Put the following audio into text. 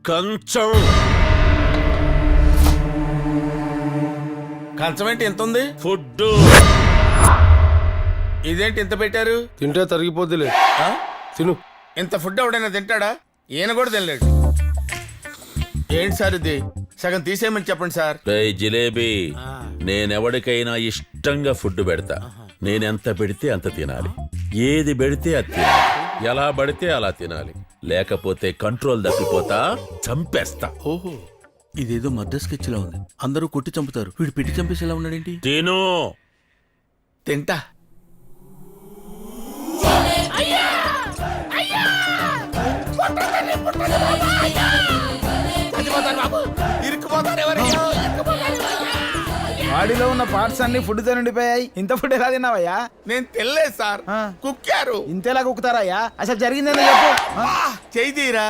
కంచం. కంచం ఏంటి ఎంత ఉంది? ఫుడ్. ఇదేంటి ఇంత పెట్టారు? తింటే తరిగిపోద్దిలే, తిను. ఇంత ఫుడ్ ఎవడైనా తింటాడా? ఈయన కూడా తినలేడు. ఏంటి సార్ ఇది? సగం తీసేయమని చెప్పండి సార్. రేయ్ జిలేబీ, నేనెవడికైనా ఇష్టంగా ఫుడ్ పెడతా. నేనెంత పెడితే అంత తినాలి, ఏది పెడితే అది తినాలి, ఎలా పడితే అలా తినాలి. లేకపోతే కంట్రోల్ తప్పిపోతా, చంపేస్తా. ఓహో, ఇదేదో మద్ర స్కెచ్ లా ఉంది. అందరూ కొట్టి చంపుతారు, వీడు పెట్టి చంపేసేలా ఉన్నాడేంటి? తిను. తింటా. బాడీలో ఉన్న పార్ట్స్ అన్ని ఫుడ్ తో నిండిపోయాయి. ఇంత ఫుడ్ ఎలా తిన్నావయ్యా? నేను తినలేదు సార్, కుక్కారు. ఇంతేలా కుక్కుతారయ్యా? అసలు జరిగిందని చెప్పు. చేయి తీరా.